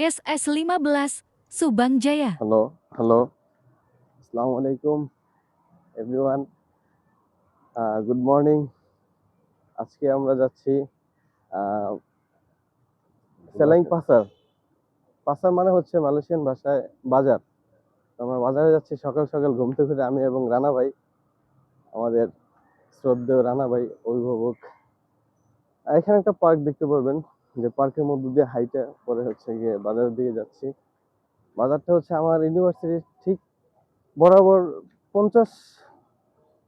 SS15 Subang Jaya. Hello. Assalamualaikum everyone. Good morning. আজকে আমরা যাচ্ছি সেলাইং পাসার। পাসার মানে হচ্ছে মালয়েশিয়ান ভাষায় বাজার। আমরা বাজারে যাচ্ছি সকাল সকাল ঘুম থেকে উঠে, আমি এবং রানা ভাই, আমাদের শ্রদ্ধেয় রানা ভাই অভিভাবক। এখানে একটা পার্ক দেখতে পারবেন, যে পার্কের মধ্যে দিয়ে হাইটা পরে হচ্ছে গিয়ে বাজারের দিকে যাচ্ছি। বাজারটা হচ্ছে আমার ইউনিভার্সিটির ঠিক বরাবর 50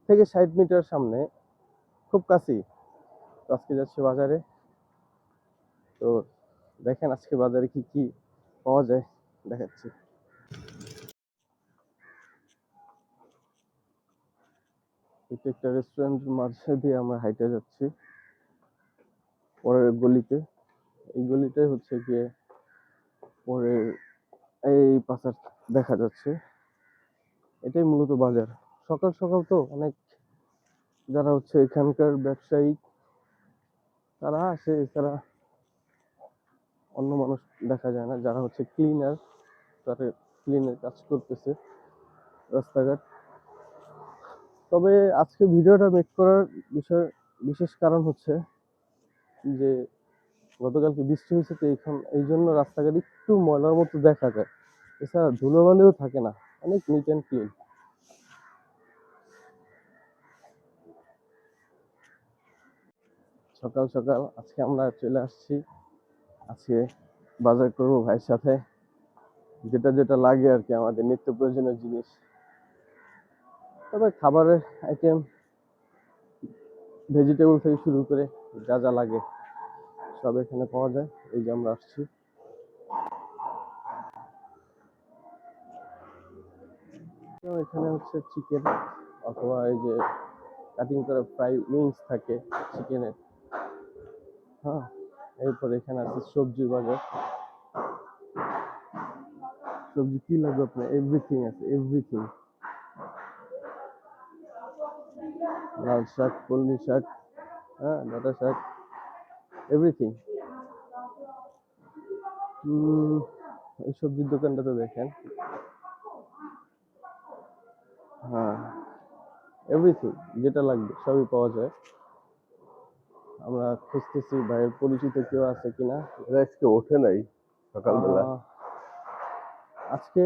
থেকে 60 মিটার সামনে, খুব কাছেই। আজকে যাচ্ছি বাজারে। তো দেখেন আজকে বাজারে কি কি পাওয়া যায়, দেখাচ্ছি। এটা একটা রেস্টুরেন্টের মাঝে দিয়ে আমরা হাইটে যাচ্ছি পরের গলিতে। এই গলিটাই হচ্ছে গিয়ে পরের এই পাশার দেখা যাচ্ছে। এটাই মূলত বাজার। সকাল সকাল তো অনেক যারা হচ্ছে এখানকার ব্যবসায়ী তারা আসে, এছাড়া অন্য মানুষ দেখা যায় না। যারা হচ্ছে ক্লিনার, তারা ক্লিনের কাজ করতেছে রাস্তাঘাট। তবে আজকে ভিডিওটা মেক করার বিশেষ কারণ হচ্ছে যে গতকালকে বৃষ্টি হয়েছে, তো এই জন্য রাস্তাঘাট একটু ময়লার মতো দেখা যায়। এছাড়া ধুলোবালিও থাকে না, অনেক নিট অ্যান্ড ক্লিন। সকাল সকাল আজকে আমরা চলে আসছি। আজকে বাজার করবো ভাইয়ের সাথে, যেটা যেটা লাগে আর কি, আমাদের নিত্য প্রয়োজনীয় জিনিস। তবে খাবারের আইটেম, ভেজিটেবল থেকে শুরু করে যা যা লাগে সব এখানে পাওয়া যায়। এই যে আমরা আসছি। এখানে হচ্ছে চিকেন অথবা এই যে কাটিং করা ফ্রাই উইংস থাকে চিকেনের। হ্যাঁ, এরপরে এখানে আছে সবজি বাজার। সবজি কি লাগবে আপনার, এভরিথিং আছে, এভরিথিং। লাল শাক, কলমি শাক, হ্যাঁ, ডাঁটা শাক, এভরিথিং। এই সবজির দোকানটাতে দেখেন, হ্যাঁ, এভরিথিং যেটা লাগবে সবই পাওয়া যায়। আমরা খুঁজতেছি ভাইয়ের পরিচিত কেউ আছে কিনা। আজকে ওঠে নাই সকালবেলা, আজকে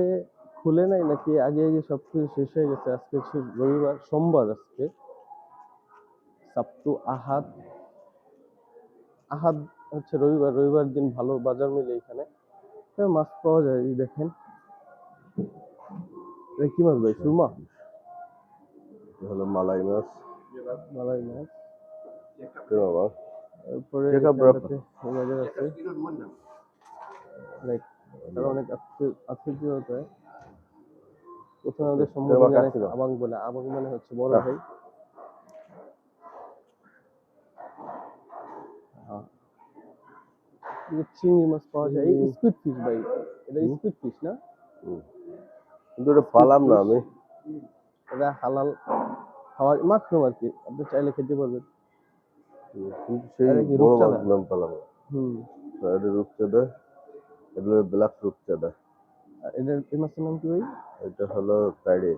খুলে নাই নাকি আগে আগে সবকিছু শেষ হয়ে গেছে। আজকে হচ্ছে রবিবার, সোমবার আজকে, সাপ্তু আহাদ। আহাদ হচ্ছে রবিবার, রবিবার দিন ভালো বাজার মিলে এখানে। মাছ পাওয়া যায়। এই দেখেন, এটা কি মাছ ভাই? সুরমা? হলো মালাই মাছ। মালাই মাছ। বাবা, তারপরে Check up, এখানটাতে বাজার আছে অনেক, তারা অনেক আত্মীয় হয়। প্রথমে আমাদের সম্বোধন জানাইছে আবাং বলে। আবাং মানে হচ্ছে বড় ভাই। চিংড়ি মাছ পাওয়া যায়। এই স্কুইড ফিশ ভাই, এটা স্কুইড ফিশ না? কিন্তু ওটা পালাম না আমি। এটা হালাল খাওয়ার মাশরুম আর কি, আপনি চাইলে খেতে পারবেন। কিন্তু সেই বড় মাছ নাম পালাম না। এটা রূপচাঁদা, এটা হলো ব্ল্যাক রূপচাঁদা। এদের এই মাছের নাম কি ভাই? এটা হলো ফ্রাইডে।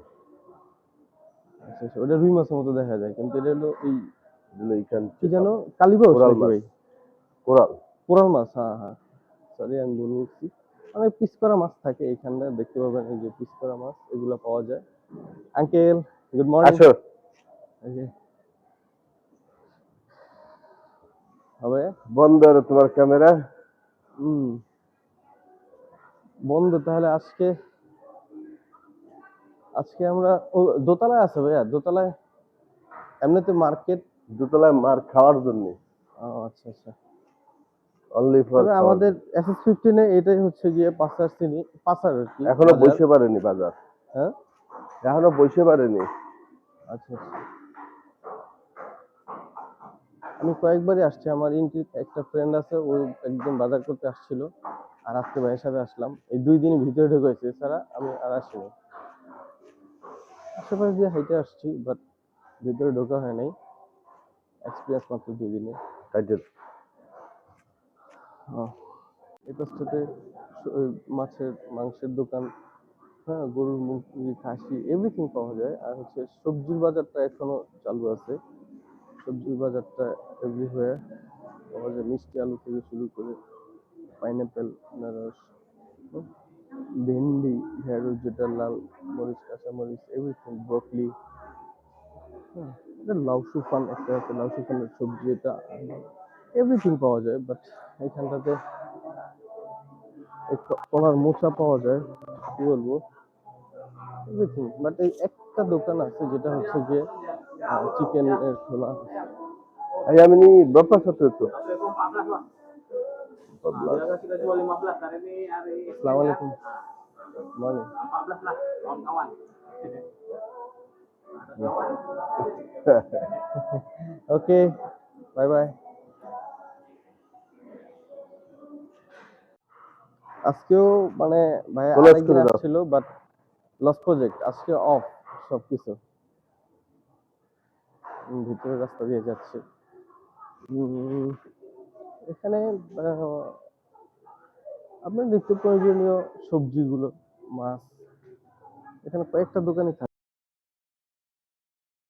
আচ্ছা আচ্ছা, ওটা রুই মাছের মতো দেখা যায়, কিন্তু এটা হলো এই এইখান কি যেন কালীবাউস নাকি ভাই? কোরাল। কোরাল মাছ, হ্যাঁ হ্যাঁ, সরি আমি ভুল বলছি। অনেক পিস করা মাছ থাকে এখানে, দেখতে পাবেন এই যে পিস করা মাছ, এগুলো পাওয়া যায়। Uncle good morning. আসো। হবে বন্ধ তোমার ক্যামেরা। বন্ধ তাহলে। আজকে আমরা দোতলায় আছে ভাইয়া, দোতলায় এমনিতে মার্কেট। দোতলায় মার খাওয়ার জন্য। আচ্ছা আচ্ছা, অনলি ফর আমাদের SS15 এটাই হচ্ছে গিয়ে পাসার চিনি, পাসার আর কি। এখনো বসে পারেনি বাজার। হ্যাঁ, এখনো বসে পারেনি। আচ্ছা আচ্ছা। আমি কয়েকবারই আসছি, আমার একটা ফ্রেন্ড আছে, ও একদিন বাজার করতে আসছিল, আর আজকে ভাইয়ের সাথে আসলাম। এই 2 দিনই ভিতরে ঢুকেছে, এছাড়া আমি আর আসিনি। আশেপাশে দিয়ে হাইটে আসছি, বাট ভিতরে ঢোকা হয় নাই। এক্সপিরিয়েন্স মাত্র 2 দিনে। কাজের এই পাশটাতে ওই মাছের মাংসের দোকান, হ্যাঁ, গরুর মুরগি, খাসি এভরিথিং পাওয়া যায়। আর হচ্ছে সবজির বাজারটা এখনো চালু আছে। সবজির বাজারটা এভরিওয়্যার পাওয়া যায়, মিষ্টি আলু থেকে শুরু করে পাইনাপেল, আনারস, হুম, ভেন্ডি, ঢেঁড়স যেটা লাল মরিচ, কাঁচা মরিচ, এভরিথিং, ব্রকলি, হ্যাঁ, এটা লাউ সুফান একটা আছে, লাউ সুফানের সবজি, এটা এভরিথিং পাওয়া যায়। বাট এখানটাতে একটু কলার মোচা পাওয়া যায়, কি বলবো, এভরিথিং। বাট এই একটা দোকান আছে যেটা হচ্ছে গিয়ে চিকেন এর খোলা। Ayah ini berapa satu itu? 14. আসসালামু আলাইকুম, মর্নিং। ওকে, বাই বাই। আজকেও মানে ভাই Close আরেকদিন করে দাও। আসছিল, বাট লস প্রজেক্ট আজকে অফ সবকিছু। ভিতরের রাস্তা দিয়ে যাচ্ছে। এখানে আপনার নিত্য প্রয়োজনীয় সবজিগুলো, মাছ, এখানে কয়েকটা দোকানই থাকে।